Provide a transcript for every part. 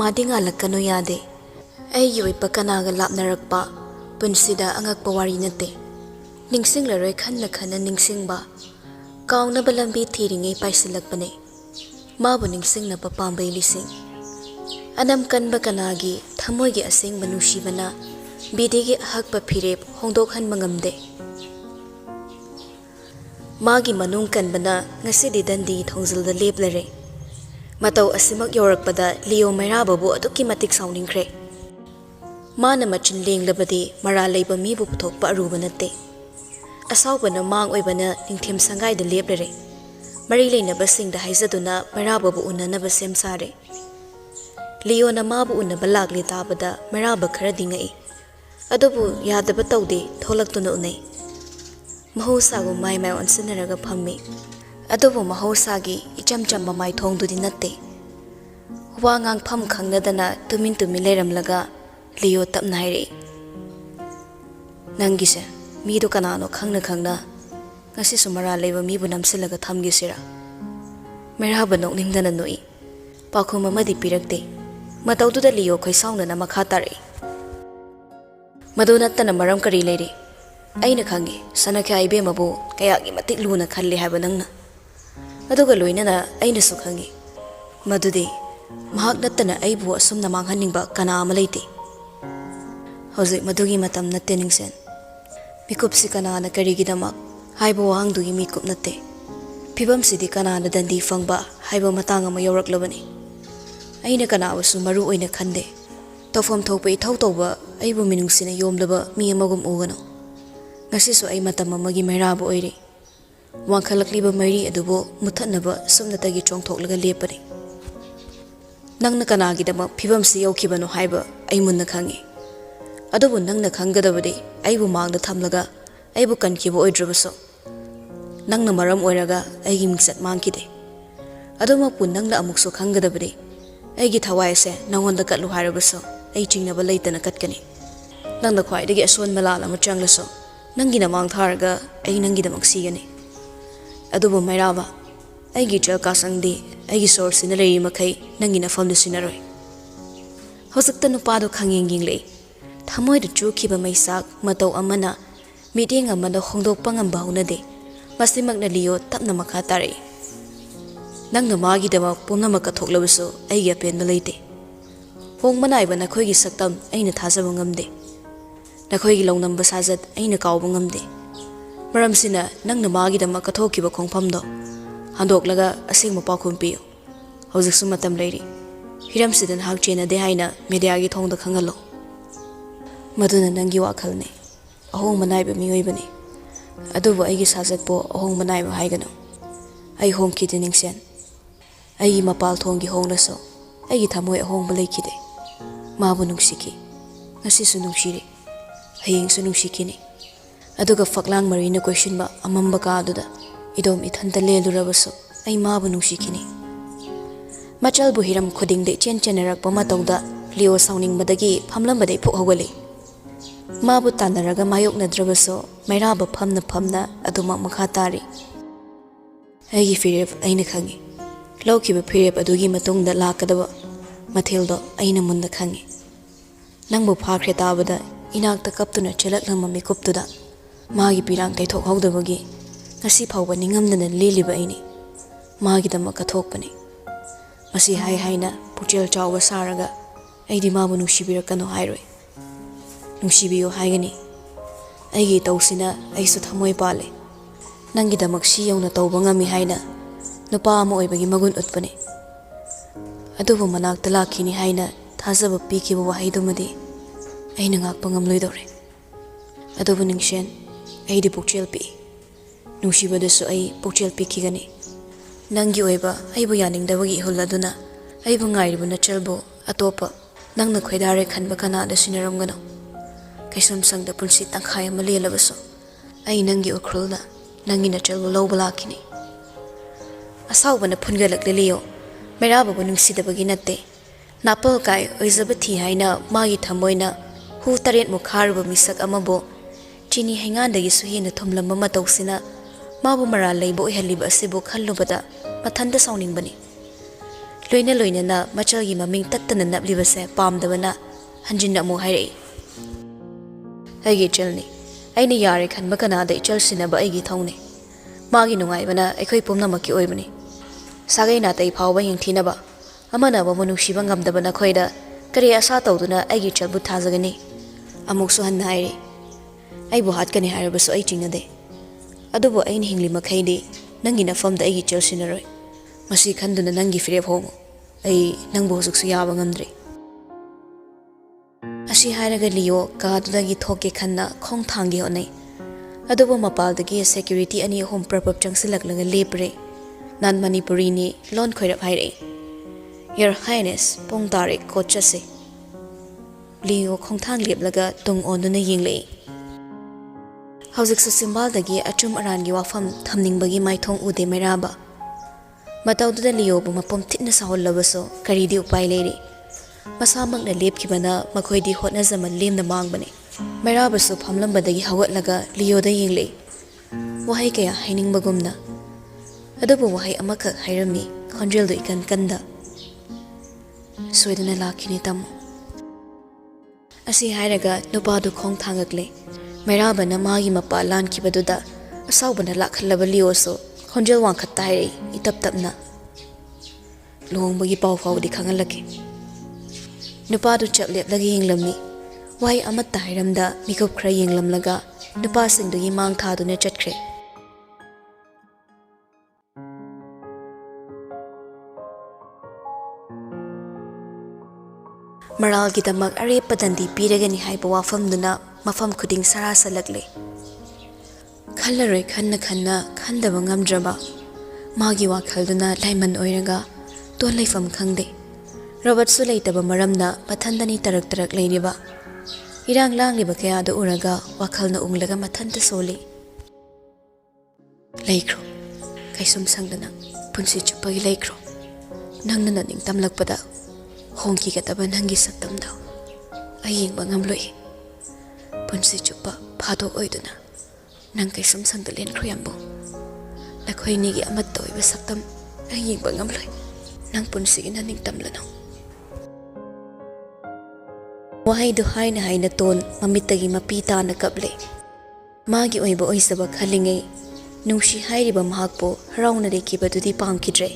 Modi ngalakano yade ai yoi pakanaga lapnarakpa punsida angakpa wari nate ningsing laroi khanna khana ningsing ba kauna balambi thiringai paisilakpane mabu ningsing na papambai lising anam kanba kanagi thamoigi asing manushibana bidigi ahakpa phirep hongdokhan mangamde magi manung kanbana ngasidi dandi thongzilda leplare matau asimak yorakpada leo mairababu aduki matik sauningkre mana machin lenglabadi mara leiba mibu puthokpa aruba nate asawbana mang oibana ningthem sangai da leplare mari leinaba singda haizaduna mairababu unanaba semsare leo na mabu unaba lakli tabada maraba khara dingai adubu yadaba tawde tholaktuna unai mahausagu mai mai onsinaraga phammi adubu mahausagi icham chamba mai thongdudi natte wa ngang pham khangnadana tumin leiramlaga leo tapna haire nangise midu kanano khangna ngasi sumara leba mibu namsilaga thamgisira merhaba nokningdana noi pakhum amadi pirakte matawduda leo khoisauna na makha tare madunatana maram kari leire aina khangi sanakya ibe mabu kayagi matik luna khalle haba nangna aduga loinana aina su khangi madudi mahak nattana aibu asumna manghaningba kana ama leite hojik madugi matam natte ningsen mikupsi kana na karigidamak haibo wangdugi mikup natte phibam sidi kana na dandi fangba haibo matang ama yoraklabani aina kana wasu maru oina khande tofam thokpe ithau toba aibu minungsina yomlaba mi amagum ugano ngasisu ai matam amagi mairabu oire wangkhalakliba mari adubo muthanaba sumnatagi chongthoklaga lepani nangna kanagidama phibam si yokibano haiba ai munna khangi adubu nangna khangadabadi aibu mangda thamlaga aibu kankibo oidrabaso nangna maram oiraga aigi mingsat mangkide aduma pu nangna amukso khangadabadi aigi thawai se nangonda katlu harabaso ai chingnaba leitana katkani nangna khwaidagi ason malala ma changlaso nangina mang tharga ai nangida maksigani adubu mairaba aigi chalka sangdi aigi source ina leiri makai nangina famdu sinaroi hosakta nupado khangyeng lei thamoi da chukhiba maisak matau amana meeting amada hongdokpa ngamba hunade masimakna liyo tapna makha tare nangna magi dama pumnamaka thoklabaso aigi apenba leite hongmanaiba nakhoigi saktam aina thajaba ngamde nakhoigi longnamba sajat aina kawba ngamde maramsina nangna magi dama kathokiba khongphamdo handoklaga asing mapakhum piyo hojiksu matam leiri hiramsidan hakchena de haina media gi thongda khangalo maduna nangi wakhalne ahong manaiba miyoibani adubu aigi sajatpo ahong manaiba haigano ai hongkide ningsen aigi mapal thonggi honglaso aigi thamoi ahongba leikide mabu nungsiki ngasisu nungsiri hayengsu nungsikini aduga faklang marina question ba amamba ka aduda idom ithanta lelurabaso ai mabu nungsikini machal bu hiram khuding de chenarak pama tawda leo sauning madagi phamlambadai phok hogale mabu tanaraga mayok nadrabaso mairaba phamna aduma makha tari aigi firep aina khangi lawkiba firep adugi matungda lakadaba matheldo aina munda khangi nangbu phakre tabada inakta kaptuna chelatlamma mikuptuda magi pirang taithok hawdabagi ngasi phawba ningamdana leliba aini magidama kathokpani masi hai haina puchel chawba saraga aidi mabu nungsibirakano hairoi nungsibiyo haigani aigi tawsina aisu thamoi pale nangidamak si yawna tawba ngami haina nupa ama oibagi magun utpani adubu manakta lakhini haina thajaba pikiba wahaidumadi aina ngakpa ngamloidore adubu ningshen aidi puchel pi nungsibadasu ai puchel pikigani nangi oiba aibu yaningdabagi huladuna aibu ngairibu nachalbo atopa nangna khoidare khanba kana da sinaramgano kaisam sangda punsi tangkhai ama lelabaso ai nangi ukrulna nangi nachalbo lawba lakhini asawbana phungalakliyo meraba bu nungsidabagi natte napal kai oizabathi haina magi thamoina hu taret mukharba misak amabo chini hengandagi suhina thumlamba matawsina mabu mara leibo ihaliba asibu khallubada mathanda sauningbani loina loinana machalgi maming tattana naplibase pamdabana hanjinna amu hairei aigi chalni aina yare khanba kanada ichalsinaba aigi thongni magi nungaibana aikhoi pumnamaki oibani sagai na tai phawba yingthinaba amana ba munungsiba ngamdabana khoida kari asa tawduna aigi chalbu thajagani amuksu hanna hairi aibu hatkani harabasu ai chingnade adubo aina hingli makhaidi nangi nafamda aigi chalsinaroi masi khanduna nangi firep homo ai nangbo husuksu yaba ngamdri asi hairaga liyo kadudagi thoke khanna khong thangi honai adubo mapaldagi security ani home prapap changsilaklaga lepre nan Manipuri ni lon khoirap haire Your Highness pong tarik ko chase liyo khong thang leplaga tung onduna yinglei hauzik sa simbal dagi achum aran gi wafam thamningbagi maithong ude meraba matawduda liyo bu mapom thitna sahol labaso karidi upai leiri masamak na lepkibana makhoidi hotna zaman lemna mangbane meraba su phamlambadagi hawatlaga liyo da yinglei wahai kaya hainingbagumna adubu wahai amakak hairami khonjel do ikan kanda soidana lakini tamu asi hairaga nupadu khong thangakle merabana magi mapa lan kibaduda asawbana lakhallaba liyoso khonjel wangkhatta hairei itap tapna lohongbagi pau fawdi khangalake nupadu chapleplagi yinglammi wahai amatta hairamda mikop khra yinglamlaga nupa singdugi mang thaduna chatkhre Maral gidamak are padandi piragani haiba wafamduna mafam khuding sarasa lagle khallaroi khanna khandaba ngamdraba magi wakhalduna laiman oiraga to laifam khangde Robert su leitaba maramna mathandani tarak leiriba irang langliba kaya da uraga wakhalna unglaga mathanta soli laikro kaisum sangdana punsi chupagi laikro nangna naning tamlakpada hongki kataba nangi saktamda ayingba ngamloi punsi chupa phado oiduna nang kaisum sangda len khroyambo nakhoi ni gi amat toiba saktam ayingba ngamloi nang punsi gi naning tamlano wahai du haina ton mamitagi mapita na kable magi oiba oisaba khalingai nungshi hairiba mahakpo harauna dekibadudi pangkidre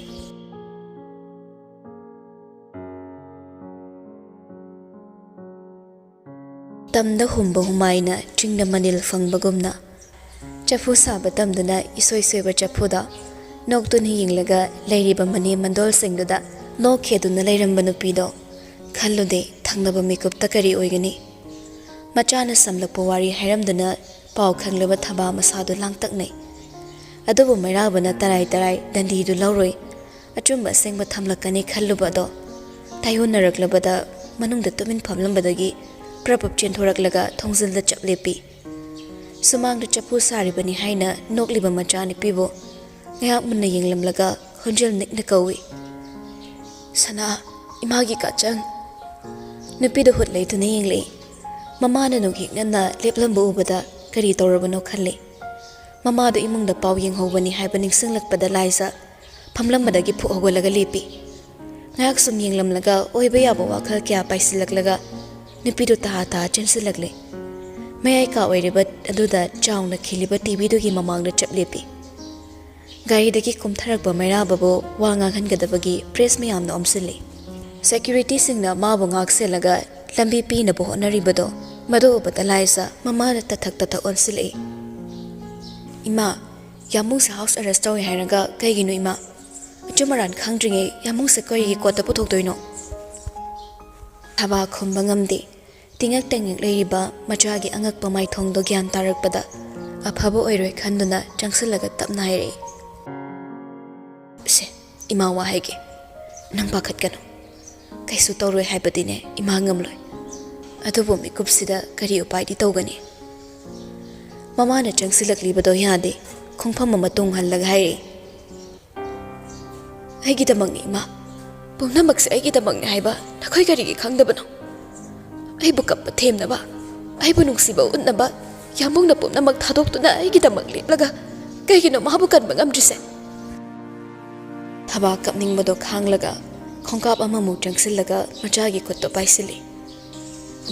tamda humba humaina chingna manil fangbagumna chafu saba tamduna isoi soiba chafuda noktun hiyinglaga leiriba mani mandol singduda no kheduna leiramba nupido khallude thangnaba makeup takari oigani machana samlakpo wari hairamduna pau khanglaba thaba masadu langtaknai adubu mairabana tarai dandi du lauroi achumba sengba thamlakani khalluba do tayunaraklabada manungda tumin phamlambadagi prapap chenthораklaga thongzilda chaplepi sumangda chapu saribani haina nokliba machani pibo ngayak munna yenglamlaga khonjel nikna kawi sana imagi kachang nupido hut leituna yenglei mamana nughiknana leplambu ubada kari tawrabano khalle mamadu imungda paw yenghobani haiba ningsinglakpada laisa phamlambadagi phu hogolaga lepi ngayak sum yenglamlaga oiba yaba wakhal kya paisilaklaga nupido ta chensilagle mayai ka oiribat aduda chaungna khiliba tv dugi mamangda chaplepi gari dagi kumtharakba mairababo wanga khangadabagi press mayamna omsili security singna mabu ngakselaga lambi pina bo honaribado madu batalaisa mamana tathak onsili ima yamung sa house arrest tawi hairaga kaiginu ima chumaran khangdringe yamung se koi gi kota puthok doino thaba khumbangamdi tingak tengik leiriba machagi angak pamai thong do gyan tarakpada aphabo oiroi khanduna changsilaga tapna hairi se ima wa haige nang pakhat kanu kaisu tawroi haibadine ima ngamloi adubo mikupsida kari upai di tawgani mamana changsilaklibado yade khongpham matung hallaga hairi aigi damangni ima pumnamak se aigi damangni haiba nakhoi kari gi khangdabano aibu kappa themnaba aibu nungsiba unnaba yamungna pumnamak thadoktuna aigi damak leplaga kaigino mahabu kan bangamdrise thaba kapningbado khanglaga khongkap amamuk changsillaga machagi khutto paisili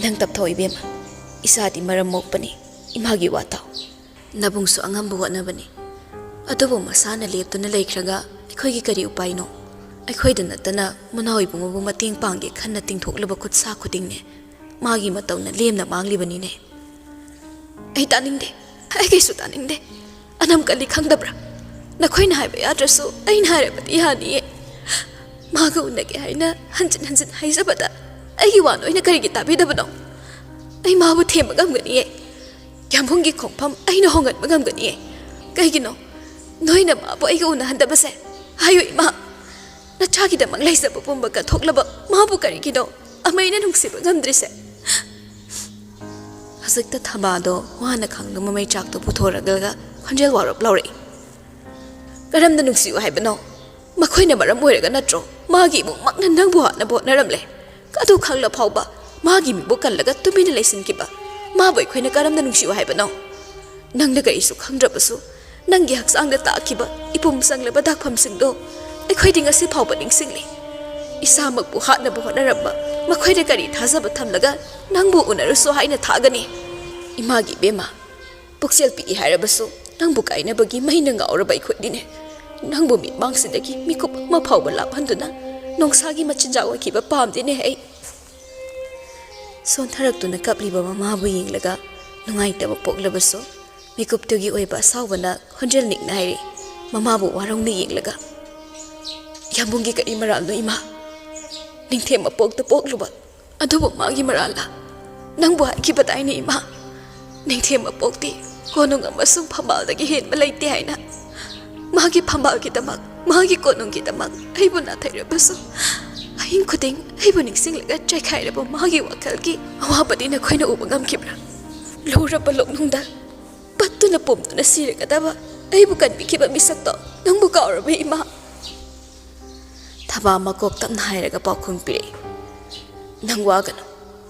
nang taptho ibema isadi maram mokpani imagi wata nabungsu angambu watnabani adubu masana leptuna leikhraga aikhoigi kari upai no aikhoiduna tana manawai bungu mating pangge khanna tingthoklaba khutsa khudingne magi matawna lemna manglibani ne ai taningde ai kaisu taningde anam kali khangdabra nakhoina haiba yadrasu aina harabati hani maga unage haina hanjin haizabada ai wano ina kari tabidabano ai mabu themagam gani yambungi khongpham aina hongat magam gani kaigino noina mabu ai una handabase hayo ima na chagi da manglai sabu pumba ka thoklaba mabu kari gido amaina nungsiba gamdrise hazikta thamado wana khangdu mamai chak to puthoraga khonjel warop lawri karamda nungsiu haibano makhoina maram oiraga natro magi mu makna nangbu na bo naramle kadu khangla phawba magi mi bo kallaga tumina leisin kiba maboi khoina karamda nungsiu haibano nangda ga isu khangdrabasu nangi haksangda takiba ipum sanglaba dakpham singdo aikhoi ding asi phawba ding singli isamak bu hatna bo narabba makhoida kari thazaba thamlaga nangbu unaruso haina thagani imagi bema puksel pi harabasu nangbu kaina bagi maina ngaura bai khodine nangbu mi mangsidagi mikup ma phawba laphanduna nongsagi machinja wakiba pamdine ai son tharaktuna kapliba mama bu yinglaga nungaitaba poklabasu mikup tugi oiba sawbana khonjel nikna hairi mama bu warongni yinglaga yambungi kari maral no ima ningthe mapok ta pokluba adubu magi marala nangbu haiki bataini ima ningthe mapok ti konung amasung phambal dagi hen malaite haina magi phambal ki tamak magi konung ki tamak aibu na thairabasu ain khuding aibu ningsing laga chai khairabo magi wakal ki awabadi na khoina ubangam kibra lura balok nungda pattu na pom na siraga daba aibu kan bikiba misakto nangbu kaurabe ima thaba makok tam hairaga pakhum pire nang wagano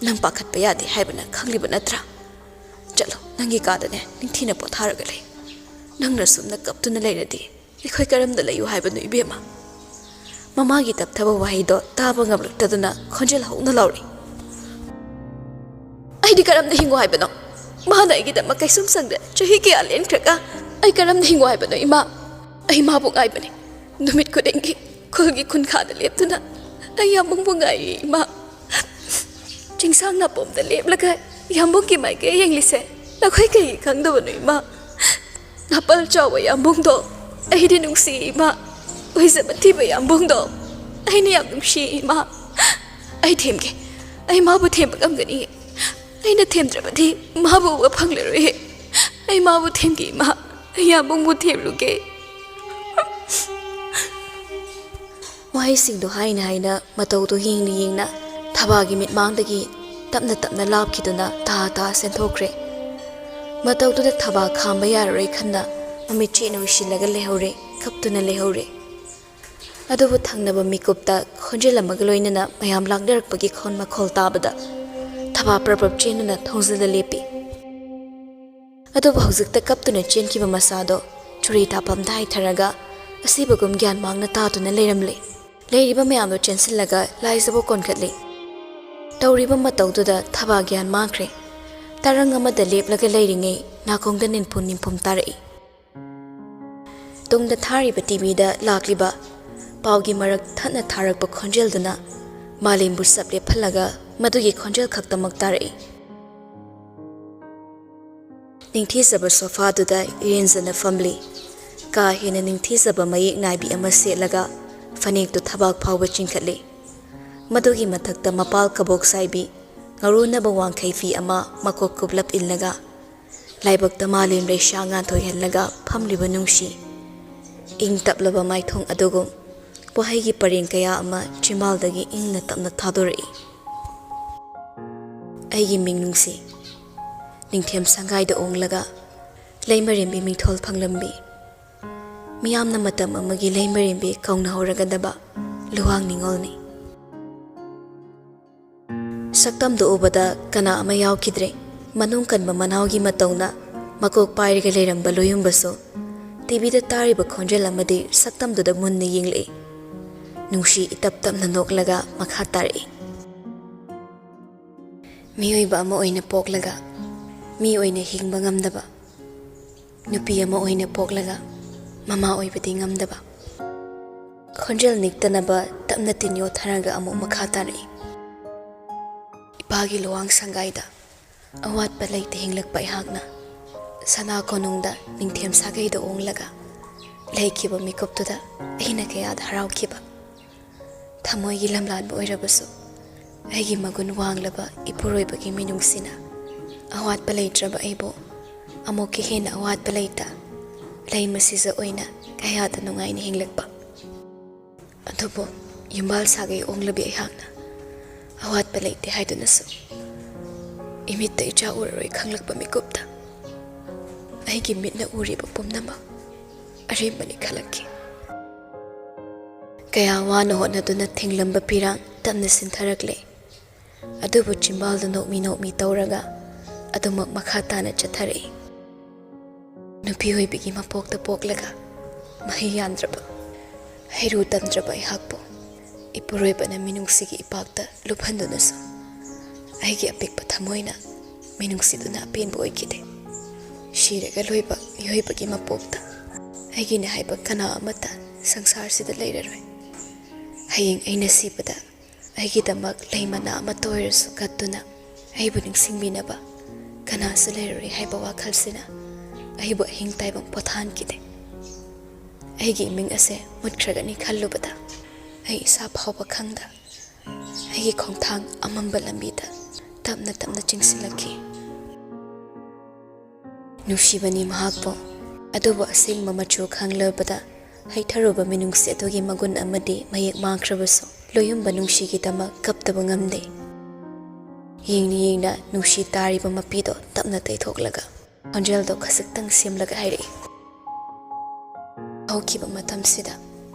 nang pakhat pa yade haibana khangliba natra chalo nangi kadane ningthina potharaga le nangna sumna kaptuna leiradi ikhoi karamda layu haibanu ibema mamagi tapthaba wahido taba ngamluktaduna khonjel hawna lawri aidi karamda hingo haibano mahana igida makai sum sangda chahi ke alen kraka ai karamda hingo haibano ima ai mabu ngaibani numit kudengi khulgi khun khada leptuna ai yambung bungai ima chingsang na pom da leplaga yambung ki mai ke yenglise na khoi ke khangdo no ima napal chawa yambung do ai di nungsi ima oi zabati ba yambung do ai ni yam nungsi ima ai themge ai ma bu them bagam gani ai na them drabati ma bu wa phangle ro he ai ma bu them ki ma ai yambung bu them lu ke wahai singdo haina haina matau to hingni yingna thabagi mit mangdagi tapna lapkhiduna ta senthokre matau to thaba khamba yaroi khanna ami chena wisilaga lehore khaptuna lehore adubu thangnaba mikupta khonjelamaga loinana mayam lagdarakpagi khon makhol tabada thaba prapap chenuna thongjala lepi adubu hojikta kaptuna chenkiba masado churi tapam dai tharaga asibagum gyan mangna tatuna leiramle leiriba mayamdo chensillaga laisabo konkatli tawriba matawduda thaba gyan mangkhre tarang amada leplaga leiringe nakongda ninpum tarai tungda thariba tv da lakliba pawgi marak thana tharakpa khonjelduna malimbu saple phalaga madugi khonjel khaktamak tarai ningthi saba sofa duda irenjana family ka hena ningthi saba mayek naibi ama selaga fanek tu thabak phawba chingkhatli madugi mathakta mapal kabok saibi ngaruna bawang khaifi ama makok kublap illaga laibak tamalim re shanga thoihallaga phamliba nungsi ing taplaba maithong adugum pohaigi pareng kaya ama chimaldagi ingna tapna thadori aigi ming nungsi ningthem sangai da onglaga leimarimbi mingthol phanglambi miyamna matam amagi leimarimbi kaungna horaga daba luwang ningolni saktam do obada kana ama yaukidre manung kanba manawgi matawna makok pairiga leiramba loyumbaso tv da tariba khonjel amadi saktam do da munne yingli ꯅꯨꯡꯁꯤ ꯏꯇꯞ ꯇꯞꯅ ꯅꯣꯛꯂꯒ ꯃꯈꯥ ꯇꯥꯔꯛꯏ꯫ ꯃꯤꯑꯣꯏꯕ ꯑꯃ ꯑꯣꯏꯅ ꯄꯣꯛꯂꯒ ꯃꯤ ꯑꯣꯏꯅ ꯍꯤꯡꯕ ꯉꯝꯗꯕ, ꯅꯨꯄꯤ ꯑꯃ ꯑꯣꯏꯅ ꯄꯣꯛꯂꯒ ꯃꯃꯥ ꯑꯣꯏꯕꯗꯤ ꯉꯝꯗꯕ꯫ ꯈꯣꯟꯖꯦꯜ ꯅꯤꯛꯇꯅꯕ ꯇꯞꯅ ꯇꯤꯟ ꯌꯣꯠꯊꯔꯒ ꯑꯃꯨꯛ ꯃꯈꯥ ꯇꯥꯔꯛꯏ꯫ ꯏꯄꯥꯒꯤ ꯂꯨꯋꯥꯡ ꯁꯪꯒꯥꯏꯗ ꯑꯋꯥꯠꯄ ꯂꯩꯇ ꯍꯤꯡꯂꯛꯄ ꯑꯩꯍꯥꯛꯅ ꯁꯅꯥ ꯀꯣꯅꯨꯡꯗ ꯅꯤꯡꯊꯦꯝ ꯁꯥꯒꯩꯗ ꯑꯣꯡꯂꯒ ꯂꯩꯈꯤꯕ ꯃꯤꯀꯨꯞꯇꯨꯗ ꯑꯩꯅ ꯀꯌꯥꯗ ꯍꯔꯥꯎꯈꯤꯕ꯫ ꯊꯃꯣꯏꯒꯤ ꯂꯝꯂꯥꯟꯕ ꯑꯣꯏꯔꯕꯁꯨ ꯑꯩꯒꯤ ꯃꯒꯨꯟ ꯋꯥꯡꯂꯕ ꯏꯄꯨꯔꯣꯏꯕꯒꯤ ꯃꯤꯅꯨꯡꯁꯤꯅ ꯑꯋꯥꯠꯄ ꯂꯩꯇ꯭ꯔꯕ ꯑꯩꯕꯨ ꯑꯃꯨꯛꯀ ꯍꯦꯟꯅ ꯑꯋꯥꯠꯄ ꯂꯩꯇ ꯂꯩ ꯃꯁꯤꯁꯨ ꯑꯣꯏꯅ ꯀꯌꯥꯗ ꯅꯨꯡꯉꯥꯏꯅ ꯍꯤꯡꯂꯛꯄ꯫ ꯑꯗꯨꯕꯨ ꯌꯨꯝꯕꯥꯜ ꯁꯥꯒꯩ ꯑꯣꯡꯂꯕꯤ ꯑꯩꯍꯥꯛꯅ ꯑꯋꯥꯠꯄ ꯂꯩꯇꯦ ꯍꯥꯏꯗꯨꯅꯁꯨ ꯏꯃꯤꯠꯇ ꯏꯆꯥ ꯎꯔꯔꯣꯏ ꯈꯪꯂꯛꯄ ꯃꯤꯀꯨꯞꯇ ꯑꯩꯒꯤ ꯃꯤꯠꯅ ꯎꯔꯤꯕ ꯄꯨꯝꯅꯃꯛ ꯑꯔꯦꯝꯕꯅꯤ ꯈꯜꯂꯛꯈꯤ꯫ ꯀꯌꯥ ꯋꯥꯅ ꯍꯣꯠꯅꯗꯨꯅ ꯊꯤꯡꯂꯝꯕ ꯄꯤꯔꯥꯡ ꯇꯞꯅ ꯁꯤꯟꯊꯔꯛꯂꯦ꯫ ꯑꯗꯨꯕꯨ ꯆꯤꯝꯕꯥꯜꯗ ꯅꯣꯛꯃꯤ ꯅꯣꯛꯃꯤ ꯇꯧꯔꯒ ꯑꯗꯨꯃꯛ ꯃꯈꯥ ꯇꯥꯅ ꯆꯠꯊꯔꯛꯏ꯫ ꯅꯨꯄꯤ ꯑꯣꯏꯕꯤꯒꯤ ꯃꯄꯣꯛꯇ ꯄꯣꯛꯂꯒ ꯃꯍꯩ ꯌꯥꯟꯗ꯭ꯔꯕ, ꯍꯩꯔꯨ ꯇꯝꯗ꯭ꯔꯕ ꯑꯩꯍꯥꯛꯄꯨ ꯏꯄꯨꯔꯣꯏꯕꯅ ꯃꯤꯅꯨꯡꯁꯤꯒꯤ ꯏꯄꯥꯛꯇ ꯂꯨꯞꯍꯟꯗꯨꯅꯁꯨ ꯑꯩꯒꯤ ꯑꯄꯤꯛꯄ ꯊꯃꯣꯏꯅ ꯃꯤꯅꯨꯡꯁꯤꯗꯨꯅ ꯑꯄꯦꯟꯕ ꯑꯣꯏꯈꯤꯗꯦ꯫ ꯁꯤꯔꯒ ꯂꯣꯏꯕ ꯃꯤꯑꯣꯏꯕꯒꯤ ꯃꯄꯣꯛꯇ ꯑꯩꯒꯤꯅꯦ ꯍꯥꯏꯕ ꯀꯅꯥ ꯑꯃꯠꯇ ꯁꯪꯁꯥꯔꯁꯤꯗ ꯂꯩꯔꯔꯣꯏ꯫ ꯍꯌꯦꯡ ꯑꯩꯅ ꯁꯤꯕꯗ ꯑꯩꯒꯤꯗꯃꯛ ꯂꯩ ꯃꯅꯥ ꯑꯃꯠꯇ ꯑꯣꯏꯔꯁꯨ ꯀꯠꯇꯨꯅ ꯑꯩꯕꯨ ꯅꯤꯡꯁꯤꯡꯕꯤꯅꯕ ꯀꯅꯥꯁꯨ ꯂꯩꯔꯔꯣꯏ ꯍꯥꯏꯕ ꯋꯥꯈꯜꯁꯤꯅ ꯑꯩꯕꯨ ꯑꯍꯤꯡ ꯇꯥꯏꯕꯪ ꯄꯣꯊꯥꯍꯟꯈꯤꯗꯦ꯫ ꯑꯩꯒꯤ ꯏꯃꯤꯡ ꯑꯁꯦ ꯃꯨꯠꯈ꯭ꯔꯒꯅꯤ ꯈꯜꯂꯨꯕꯗ ꯑꯩ ꯏꯁꯥ ꯐꯥꯎꯕ ꯈꯪꯗ ꯑꯩꯒꯤ ꯈꯣꯡꯊꯥꯡ ꯑꯃꯝꯕ ꯂꯝꯕꯤꯗ ꯇꯞꯅ ꯇꯞꯅ ꯆꯤꯡꯁꯤꯜꯂꯛꯈꯤ꯫ ꯅꯨꯡꯁꯤꯕꯅꯤ ꯃꯍꯥꯛꯄꯨ, ꯑꯗꯨꯕꯨ ꯑꯁꯦꯡꯕ ꯃꯆꯨ ꯈꯪꯂꯕꯗ ꯍꯩꯊꯔꯨꯕ ꯃꯤꯅꯨꯡꯁꯤ ꯑꯗꯨꯒꯤ ꯃꯒꯨꯟ ꯑꯃꯗꯤ ꯃꯌꯦꯛ ꯃꯥꯡꯈ꯭ꯔꯕꯁꯨ ꯂꯣꯌꯨꯝꯕ ꯅꯨꯡꯁꯤꯒꯤꯗꯃꯛ ꯀꯞꯇꯕ ꯉꯝꯗꯦ꯫ ꯌꯦꯡꯅ ꯌꯦꯡꯅ ꯅꯨꯡꯁꯤ ꯇꯥꯔꯤꯕ ꯃꯄꯤꯗꯣ ꯇꯞꯅ ꯇꯩꯊꯣꯛꯂꯒ ꯈꯣꯟꯖꯦꯜꯗꯣ ꯈꯖꯤꯛꯇꯪ ꯁꯦꯝꯂꯒ ꯍꯥꯏꯔꯛꯏ꯫ ꯍꯧꯈꯤꯕ ꯃꯇꯝꯁꯤꯗ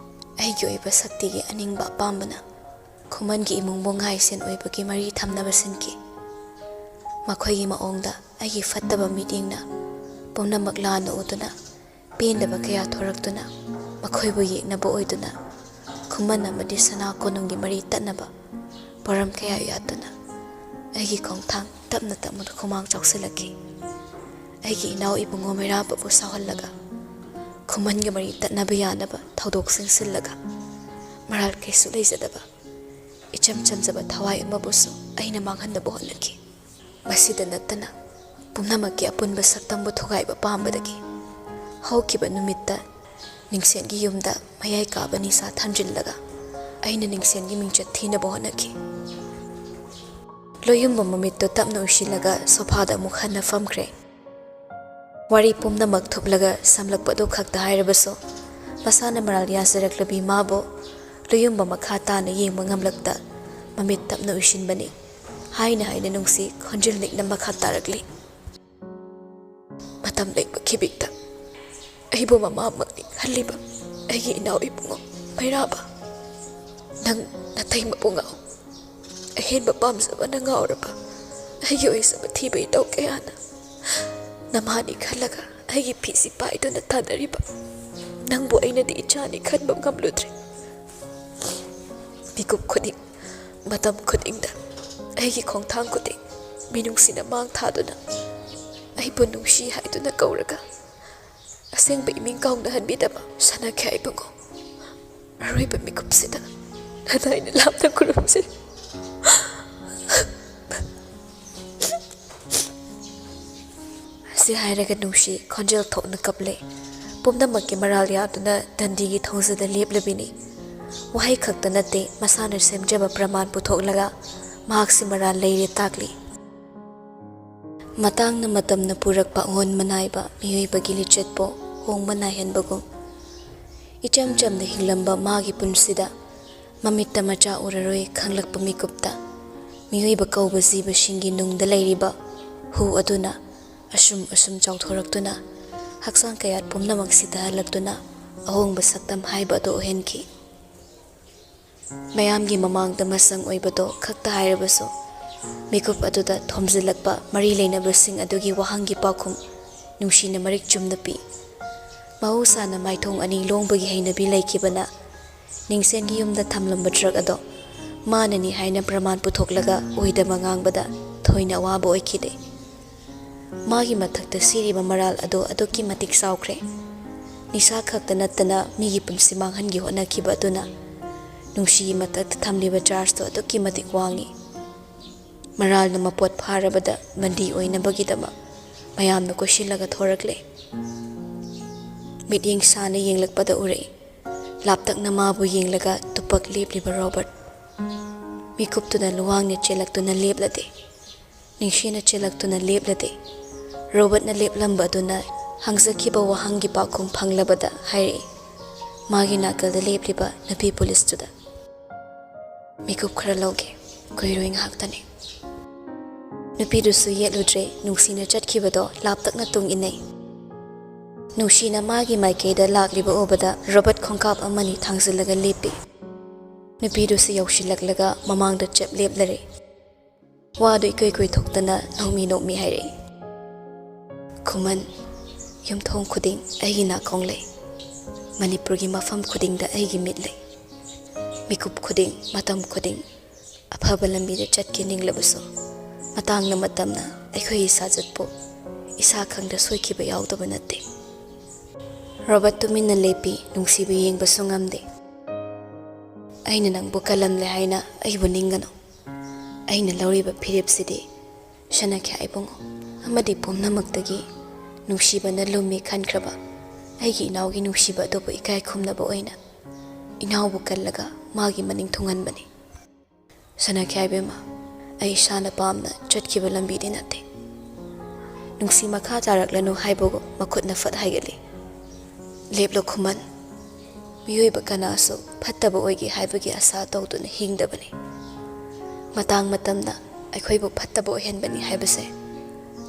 ꯑꯩꯒꯤ ꯑꯣꯏꯕ ꯁꯛꯇꯤꯒꯤ ꯑꯅꯤꯡꯕ ꯑꯄꯥꯝꯕꯅ ꯈꯨꯃꯟꯒꯤ ꯏꯃꯨꯡꯕꯨ ꯉꯥꯏꯁꯦꯟ ꯑꯣꯏꯕꯒꯤ ꯃꯔꯤ ꯊꯝꯅꯕ ꯁꯤꯟꯈꯤ꯫ ꯃꯈꯣꯏꯒꯤ ꯃꯑꯣꯡꯗ ꯑꯩꯒꯤ ꯐꯠꯇꯕ ꯃꯤꯠꯌꯦꯡꯅ ꯄꯨꯝꯅꯃꯛ ꯂꯥꯟꯅ ꯎꯗꯨꯅ ꯄꯦꯟꯗꯕ ꯀꯌꯥ ꯊꯣꯔꯛꯇꯨꯅ ꯃꯈꯣꯏꯕꯨ ꯌꯦꯛꯅꯕ ꯑꯣꯏꯗꯨꯅ ꯈꯨꯃꯟ ꯑꯃꯗꯤ ꯁꯅꯥ ꯀꯣꯅꯨꯡꯒꯤ ꯃꯔꯤ ꯇꯠꯅꯕ ꯄꯣꯔꯝ ꯀꯌꯥ ꯌꯥꯠꯇꯨꯅ ꯑꯩꯒꯤ ꯈꯣꯡꯊꯥꯡ ꯇꯞꯅ ꯇꯞꯅ ꯈꯨꯃꯥꯡ ꯆꯥꯎꯁꯤꯜꯂꯛꯈꯤ꯫ ꯑꯩꯒꯤ ꯏꯅꯥꯎ ꯏꯕꯨꯡꯉꯣ ꯃꯩꯔꯥꯕꯕꯨ ꯁꯥꯎꯍꯜꯂꯒ ꯈꯨꯃꯟꯒꯤ ꯃꯔꯤ ꯇꯠꯅꯕ ꯌꯥꯅꯕ ꯊꯧꯗꯣꯛꯁꯤꯡ ꯁꯤꯜꯂꯒ ꯃꯔꯥꯜ ꯀꯩꯁꯨ ꯂꯩꯖꯗꯕ ꯏꯆꯝ ꯆꯝꯖꯕ ꯊꯋꯥꯏ ꯑꯃꯕꯨꯁꯨ ꯑꯩꯅ ꯃꯥꯡꯍꯟꯅꯕ ꯍꯣꯠꯅꯈꯤ꯫ ꯃꯁꯤꯗ ꯅꯠꯇꯅ ꯄꯨꯝꯅꯃꯛꯀꯤ ꯑꯄꯨꯟꯕ ꯁꯛꯇꯝꯕꯨ ꯊꯨꯒꯥꯏꯕ ꯄꯥꯝꯕꯗꯒꯤ ꯍꯧꯈꯤꯕ ꯅꯨꯃꯤꯠꯇ ꯅꯤꯡꯁꯦꯟꯒꯤ ꯌꯨꯝꯗ ꯃꯌꯥꯏ ꯀꯥꯕ ꯅꯤꯁꯥ ꯊꯝꯖꯤꯜꯂꯒ ꯑꯩꯅ ꯅꯤꯡꯁꯦꯟꯒꯤ ꯃꯤꯡꯆꯠ ꯊꯤꯅꯕ ꯍꯣꯠꯅꯈꯤ꯫ ꯂꯣꯌꯨꯝꯕ ꯃꯃꯤꯠꯇꯨ ꯇꯞꯅ ꯎꯏꯁꯤꯜꯂꯒ ꯁꯣꯐꯥꯗ ꯑꯃꯨꯛ ꯍꯟꯅ ꯐꯝꯈ꯭ꯔꯦ꯫ ꯋꯥꯔꯤ ꯄꯨꯝꯅꯃꯛ ꯊꯨꯞꯂꯒ ꯁꯝꯂꯛꯄꯗꯨ ꯈꯛꯇ ꯍꯥꯏꯔꯕꯁꯨ ꯃꯁꯥꯅ ꯃꯔꯥꯜ ꯌꯥꯖꯔꯛꯂꯕꯤ ꯃꯥꯕꯨ ꯂꯣꯌꯨꯝꯕ ꯃꯈꯥ ꯇꯥꯅ ꯌꯦꯡꯕ ꯉꯝꯂꯛꯇ ꯃꯃꯤꯠ ꯇꯞꯅ ꯎꯏꯁꯤꯟꯕꯅꯤ ꯍꯥꯏꯅ ꯅꯨꯡꯁꯤ ꯈꯣꯟꯖꯦꯜ ꯅꯤꯛꯅ ꯃꯈꯥ ꯇꯥꯔꯛꯂꯤ꯫ ꯃꯇꯝ ꯂꯩꯕ ꯈꯤꯕꯤꯛꯇ ꯑꯩꯕꯨ ꯃꯃꯥꯃꯛꯅꯤ ꯈꯜꯂꯤꯕ ꯑꯩꯒꯤ ꯏꯅꯥꯎ ꯏꯕꯨꯡꯉꯣ ꯃꯩꯔꯥꯕ, ꯅꯪ ꯅꯇꯩꯃꯕꯨ ꯉꯥꯎ, ꯑꯍꯦꯟꯕ ꯄꯥꯝꯖꯕꯅ ꯉꯥꯎꯔꯕ ꯑꯩꯒꯤ ꯑꯣꯏꯖꯕ ꯊꯤꯕ ꯏꯇꯧ ꯀꯌꯥꯅ ꯅꯃꯥꯅꯤ ꯈꯜꯂꯒ ꯑꯩꯒꯤ ꯐꯤꯁꯤ ꯄꯥꯏꯗꯨꯅ ꯇꯥꯟꯅꯔꯤꯕ ꯅꯪꯕꯨ ꯑꯩꯅꯗꯤ ꯏꯆꯥꯅꯤ ꯈꯟꯕ ꯉꯝꯂꯨꯗ꯭ꯔꯦ꯫ ꯃꯤꯀꯨꯞ ꯈꯨꯗꯤꯡ, ꯃꯇꯝ ꯈꯨꯗꯤꯡꯗ ꯑꯩꯒꯤ ꯈꯣꯡꯊꯥꯡ ꯈꯨꯗꯤꯡ ꯃꯤꯅꯨꯡꯁꯤꯅ ꯃꯥꯡ ꯊꯥꯗꯨꯅ ꯑꯩꯕꯨ ꯅꯨꯡꯁꯤ ꯍꯥꯏꯗꯨꯅ ꯀꯧꯔꯒ ꯑꯁꯦꯡꯕ ꯏꯃꯤꯡ ꯀꯥꯎꯅꯍꯟꯕꯤꯗꯕ ꯁꯅꯥꯈ꯭ꯌꯥ ꯏꯕꯨꯡꯉꯣ, ꯑꯔꯣꯏꯕ ꯃꯤꯀꯨꯞꯁꯤꯗ ꯅꯅꯥꯏꯅ ꯂꯥꯞꯅ ꯈꯨꯔꯨꯝꯖꯩ꯫ ꯑꯁꯤ ꯍꯥꯏꯔꯒ ꯅꯨꯡꯁꯤ ꯈꯣꯟꯖꯦꯜ ꯊꯣꯛꯅ ꯀꯞꯂꯦ꯫ ꯄꯨꯝꯅꯃꯛꯀꯤ ꯃꯔꯥꯜ ꯌꯥꯗꯨꯅ ꯗꯟꯗꯤꯒꯤ ꯊꯣꯡꯖꯗ ꯂꯦꯞꯂꯕꯤꯅꯤ꯫ ꯋꯥꯍꯩ ꯈꯛꯇ ꯅꯠꯇꯦ, ꯃꯁꯥꯅ ꯁꯦꯝꯖꯕ ꯄ꯭ꯔꯃꯥꯟ ꯄꯨꯊꯣꯛꯂꯒ ꯃꯍꯥꯛꯁꯤ ꯃꯔꯥꯜ ꯂꯩꯔꯦ ꯇꯥꯛꯂꯤ꯫ ꯃꯇꯥꯡꯅ ꯃꯇꯝꯅ ꯄꯨꯔꯛꯄ ꯑꯑꯣꯟꯕ ꯅꯥꯏꯕ ꯃꯤꯑꯣꯏꯕꯒꯤ ꯂꯤꯆꯠꯄꯨ ꯍꯣꯡꯕ ꯅꯥꯏꯍꯟꯕꯒꯨꯝ ꯏꯆꯝ ꯆꯝꯅ ꯍꯤꯡꯂꯝꯕ ꯃꯥꯒꯤ ꯄꯨꯟꯁꯤꯗ ꯃꯃꯤꯠꯇ ꯃꯆꯥ ꯎꯔꯔꯣꯏ ꯈꯪꯂꯛꯄ ꯃꯤꯀꯨꯞꯇ ꯃꯤꯑꯣꯏꯕ ꯀꯧꯕ ꯖꯤꯕꯁꯤꯡꯒꯤ ꯅꯨꯡꯗ ꯂꯩꯔꯤꯕ ꯍꯨ ꯑꯗꯨꯅ ꯑꯁꯨꯝ ꯑꯁꯨꯝ ꯆꯥꯎꯊꯣꯔꯛꯇꯨꯅ ꯍꯛꯆꯥꯡ ꯀꯌꯥꯠ ꯄꯨꯝꯅꯃꯛ ꯁꯤꯊꯍꯜꯂꯛꯇꯨꯅ ꯑꯍꯣꯡꯕ ꯁꯛꯇꯝ ꯍꯥꯏꯕ ꯑꯗꯨ ꯑꯣꯏꯍꯟꯈꯤ꯫ ꯃꯌꯥꯝꯒꯤ ꯃꯃꯥꯡꯗ ꯃꯁꯪ ꯑꯣꯏꯕꯗꯣ ꯈꯛꯇ ꯍꯥꯏꯔꯕꯁꯨ ꯃꯤꯀꯨꯞ ꯑꯗꯨꯗ ꯊꯣꯝꯖꯤꯜꯂꯛꯄ ꯃꯔꯤ ꯂꯩꯅꯕꯁꯤꯡ ꯑꯗꯨꯒꯤ ꯋꯥꯍꯪꯒꯤ ꯄꯥꯎꯈꯨꯝ ꯅꯨꯡꯁꯤꯅ ꯃꯔꯤꯛ ꯆꯨꯝꯅ ꯄꯤ꯫ ꯃꯍꯧꯁꯥꯅ ꯃꯥꯏꯊꯣꯡ ꯑꯅꯤ ꯂꯣꯡꯕꯒꯤ ꯍꯩꯅꯕꯤ ꯂꯩꯈꯤꯕꯅ ningsengi yumda thamlamba truck ado manani haina praman puthoklaga oidama ngangbada thoina awaba oikhide magi mathakta siriba maral ado adoki matik saukre nisa khakta nattana migi punsi manghangi honakhiba aduna nungshi mathakta thamliba charge to adoki matik wangi maral na mapot pharabada mandi oinabagidama mayamna koshilaga thorakle midyeng sana yenglakpada urei laptakna mabu yenglaga tupak lepliba Robert mikuptuna luwangna chelaktuna leplade ningshina chelaktuna leplade Robert na leplamba aduna hangzakhiba wahangi pakhum phanglabada hairi magi nakalda lepliba napi police tuda mikup khara loge koiroing haktane napi dusu yeludre nungsina chatkibado laptakna tung inei nungsina magi maikeda lakliba obada Robert khongkap amani thangzilaga lepi napi dusu yaushilaglaga mamangda chep leplare wadu ikoi thoktana nomi nomi hairi kuman yumthong khuding aigi na kongle Manipuri mafam khuding da aigi mitle mikup khuding matam khuding afaba lambi da chatke ninglabaso matang na matamna akhoi sajatpo isa khangda soikhiba yaudaba natte Robert tuminna lepi nungsiba yengba sungamde aina nangbu kalamle haina aibu ningano aina lawriba phiripsidi shanakha aibongo amadi pomnamaktagi nungshibana lumi khankraba aigi inawgi nungsiba adobo ikai khumnaba oina inawbu kallaga magi maning thunganbani sanakha aibema ai shana pamna chatkhiba lambi dinate nungsi makha taraklanu haibogo makhutna fat haigali leplo khuman miyoiba kanaso phattaba oigi haibagi asa tawduna hingdabani matang matamna aikhoibu phattaba ohenbani haibase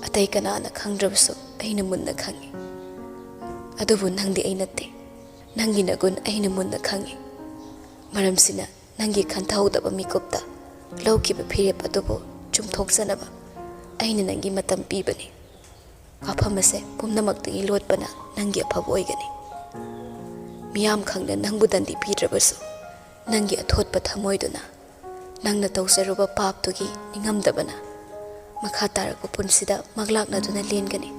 atai kanana khangdrabso aina munna khangi adubu nangdi ainatte nangi nagun aina munna khangi maramsina nangi khanthaudaba mikupta lawkiba phirep adubu chumthoksanaba aina nangi matam pibani wafamase pumnamakti lotpana nangi afaba oigani miyam khangna nangbu dandi pidrabasu nangi athotpa thamoiduna nangna tawsaruba paptugi ningamdabana makha tarakpa punsida maglaknaduna lengani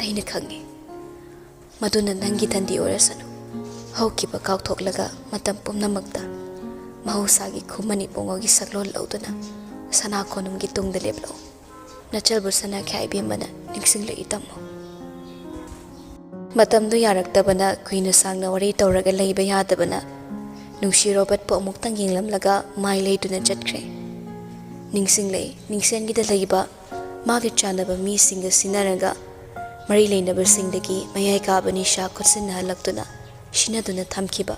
aina khangi maduna nangi dandi orasanu haukiba kauthoklaga matam pumnamakta mahusagi khumani pongogi saklol lauduna sana konumgi tungda leplo nachalbu sana khaibi mana ningsingla itammo matamdu yaraktabana kuina sangna wari tawraga leiba yadabana nungshi Robert po amuktang yenglamlaga mai leiduna chatkre ningsinglei ningsengida leiba magi chanaba mi singa sinaraga mari leinaba singdagi mayai kabani sha khutsin halaktuna shinaduna thamkiba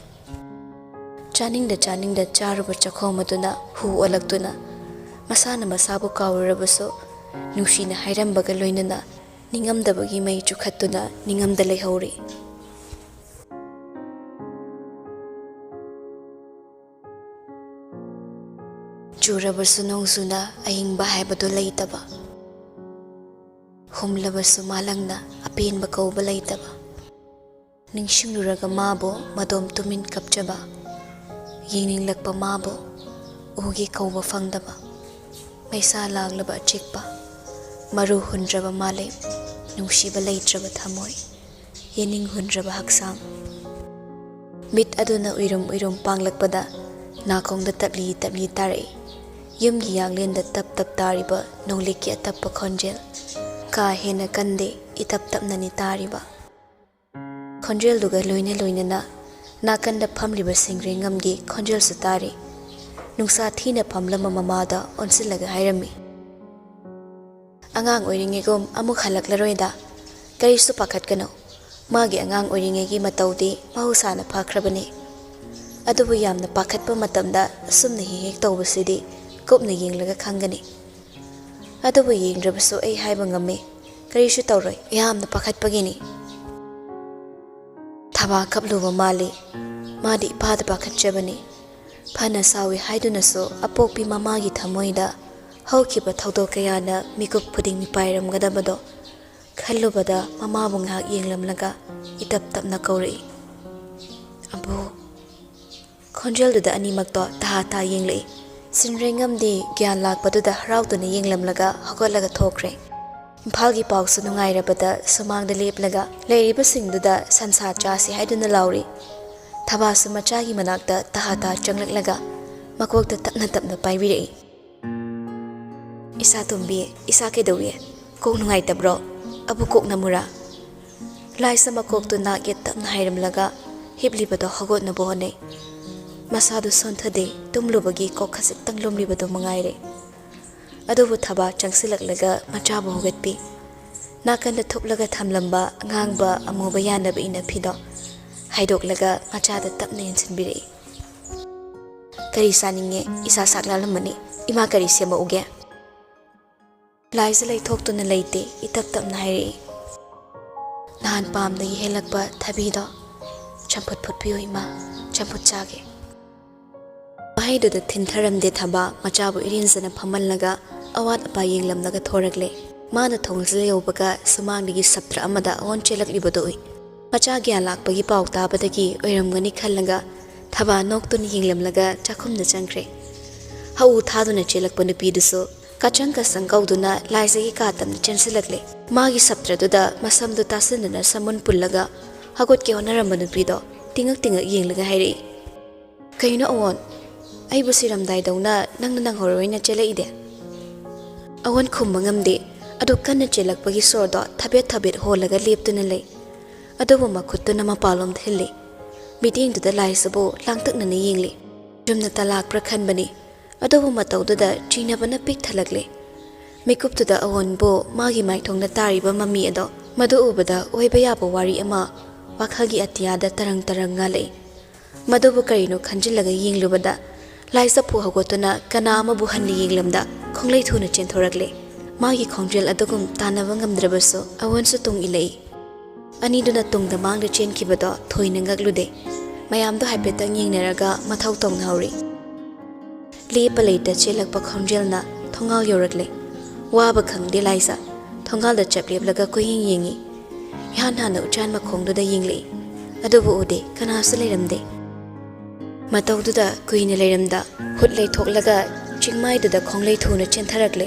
chaningda charuba chakhomaduna hu olaktuna masana masabu kawrabaso nungshina hairambaga loinana ningamdabagi mai chukhattuna ningamda leihori churabasu nongsuna ayingba haibadu leitaba humlabasu malangna apenba kauba leitaba ningshingluraga mabo madom tumin kapchaba yenginglakpa mabo ugi kauba fangdaba maisa laglaba achikpa maru hundraba male nungshiba leitraba thamoi yening hundraba haksang mit aduna uirum panglakpada nakongda tabli tarai yumgi yanglenda tap tariba nonglikki atappa khonjel ka hena kande itap tapnani tariba khonjel duga loina nakanda phamliba singre ngamgi khonjel su tari nungsa thina phamlama mamada onsilaga hairami angang oiringegom amuk halaklaroi karisu pakhatkano magi angang oiringegi matawdi mahusana phakrabani adubu yamna pakhatpa matamda asumna hek tawbasidi kopna yenglaga khangani adubu yengrabasu ai haiba ngame karisu tawroi yamna pakhatpagini thaba kapluba mali madi pada pakhatchabani phana sawi haiduna so apokpi mamagi thamoida haukiba thawdok kayana mikup phuding mipairamgadabado khallubada mamabu ngak yenglamlaga itap tapna kauri abu khonjel animakto ta yenglei sinrengamdi gyan lakpaduda harauduna yenglamlaga hagotlaga thokre imphal gi pawsu nungairabada sumangda leplaga leiriba singduda sansa chasi haiduna lauri thabasu machagi manakta ta changlaklaga makokta tapna paibirei isa tumbi isa kedawi kok nungai tabro abu kok namura laisa makoktu nage tapna hairamlaga hiblibado hagotna bohone masadu sonthade tumlubagi kok khasik tanglomlibado mangaire adubu thaba changsilaklaga machabu hogatpi nakanda thuplaga thamlamba ngangba amuba yanaba ina phido haidoklaga machada tapna insinbirei kari saninge isa saklalamani ima kari sema uge laisa lai thoktuna leite itap tapna hairi nahan pamda helakpa thabido champut phutpiyo ima champut chage bahaiduda thintharamde thaba machabu irinjana phamallaga awat apa yenglamnaga thorakle mana thongsil yobaga sumangdigi saptra amada on chelaklibado ui macha gya lakpagi paw tabadagi oiramgani khallaga thaba noktun yenglamlaga chakhumna changkre hau thaduna chelakpa nupiduso kachangka sangkauduna laisagi katamna chensilakle magi saptraduda masamdu tasinna samun pullaga hagot ke onaramba nupido tingak yenglaga hairi kaina on aibu siramdai dauna nang horoina chelaide awan khumbangamde adu kanna chelakpagi sordo thabet holaga leptuna lei adubu makhutuna mapalom thille meeting to the laisabo langtakna ne yengli jumna talak prakhanbani adubu matawduda chinabana pik thalakle makeup to the awan bo magi mai thongna tariba mami ado madu ubada oiba yabo wari ama wakhagi atiyada tarang ngale madubu karino khanjilaga yenglubada laisa phu hagotuna kana ama bu hanni yenglamda khonglei thuna chenthorakle magi khongjel adugum tanaba ngamdrabaso awansu tung ilei ani duna tungda mangda chenkibado thoina ngaklude mayamdo haipetang yengnaraga mathau tongnhauri lepa leita chelakpa khongjelna thongal yorakle waba khangde laisa thongal da chapleplaga ko yengi yana uchan makhongda yengli adubu ude kana saleramde matawduda kuina leiramda hutlei thoklaga chingmaiduda khonglei thuna chentharakle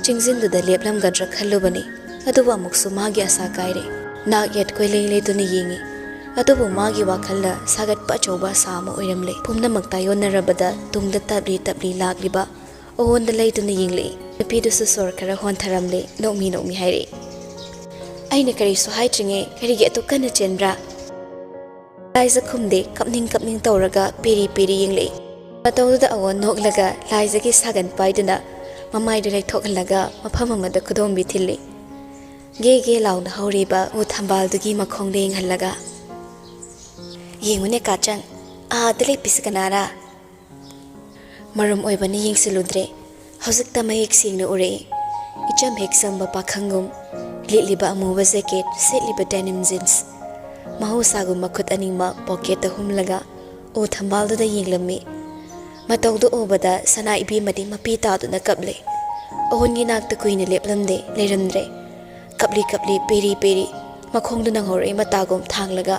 chingzinduda leplamgadra khallubani aduba muksu magi asa kaire nak yet koilei tuni yengi adubu magi wakhalla sagat pa choba sama oiramle pumna makta yonnarabada tungda tabli lakliba ohonda leituni yengli pidu su sor kara hontharamle nokmi haire aina kari so haitringe kari ge to kana chenbra laisa khumde kapning tawraga peri yengle matawda awon noklaga laisa gi sagan paiduna mamai dai thokhalaga mafam amada kudom bithille ge launa hauriba u thambal dugi makhong deng halaga yengune kachang dele piskanara marum oibani yengsiludre hauzik tamayek singna ure icham heksamba pakhangum liliba amuba jacket setliba denim jeans mahusagu makhut aningma pocket humlaga o thambalda yenglami matawdu obada sana ibi madi mapi taduna kable ohongi nakta kuina leplamde leiramdre kapli peri makhongdu nang hore matagom thanglaga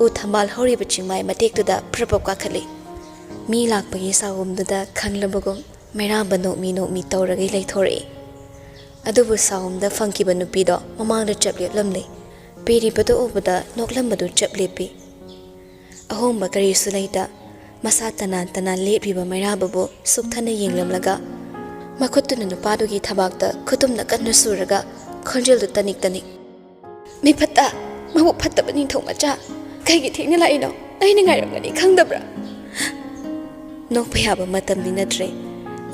u thambal hori bachimai matektuda prapap ka khale mi lakpagi sawumduda khanglabagom mera bano mi tawragi leithore adubu sawumda fangkiba nupido mamangda chapleplamle peri bado obada noklambadu chaplepi ahomba kari sulaita masa tanan lepiba mera babo sukthana yenglamlaga makhutuna nupadugi thabakta khutumna kanna suraga khonjel tanik mi phata mabu phata bani thomacha kaigi thingna laino aina ngairamani khangdabra nok phayaba matam dinatre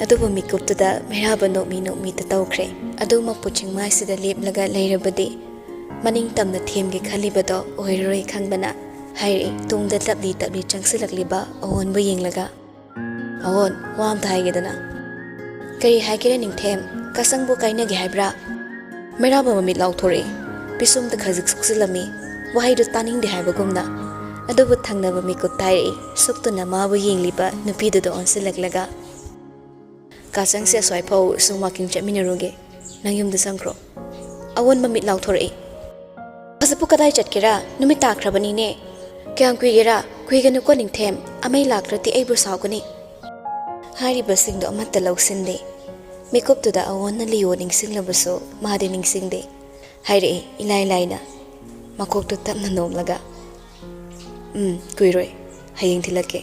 adubu mikuptuda meraba nokmi ta tawkhre aduma puching mai sida leplaga leirabadi maning tamna themge khalibado oiroi khangbana hairi tungda tabli changsilakliba awon bu yenglaga awon wam thaigedana kari haikire ningthem kasangbu kainage haibra meraba mamit lauthore pisumda khazik suksilami wahaidu taning de haibagumna adubu thangnaba mikut tairi suktuna mabu yengliba nupidudo onsilaklaga kasang se soiphau sumaking chaminaruge nangyumda sangkro awon mamit lauthore asapu kadai chatkira numit takrabani ne kyang kuigera kuiganu ko ningthem ꯑꯃꯩ ꯂꯥꯛꯇ꯭ꯔꯗꯤ ꯑꯩꯕꯨ ꯁꯥꯎꯒꯅꯤ ꯍꯥꯏꯔꯤꯕꯁꯤꯡꯗꯣ ꯑꯃꯠꯇ ꯂꯧꯁꯤꯟꯗꯦ ꯃꯤꯀꯨꯞꯇꯨꯗ ꯑꯋꯣꯟꯅ ꯂꯤꯌꯣ ꯅꯤꯡꯁꯤꯡꯂꯕꯁꯨ ꯃꯥꯗꯤ ꯅꯤꯡꯁꯤꯡꯗꯦ ꯍꯥꯏꯔꯛꯏ ꯏꯂꯥꯏ ꯂꯥꯏꯅ ꯃꯀꯣꯛꯇꯨ ꯇꯞꯅ ꯅꯣꯝꯂꯒ ꯀꯨꯏꯔꯣꯏ ꯍꯌꯦꯡ ꯊꯤꯜꯂꯛꯀꯦ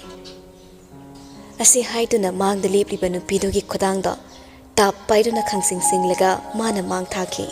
ꯑꯁꯤ ꯍꯥꯏꯗꯨꯅ ꯃꯥꯡꯗ ꯂꯦꯞꯂꯤꯕ ꯅꯨꯄꯤꯗꯨꯒꯤ ꯈꯨꯗꯥꯡꯗ ꯇꯥꯞ ꯄꯥꯏꯗꯨꯅ ꯈꯪꯁꯤꯡ ꯁꯤꯡꯂꯒ ꯃꯥꯅ ꯃꯥꯡ ꯊꯥꯈꯤ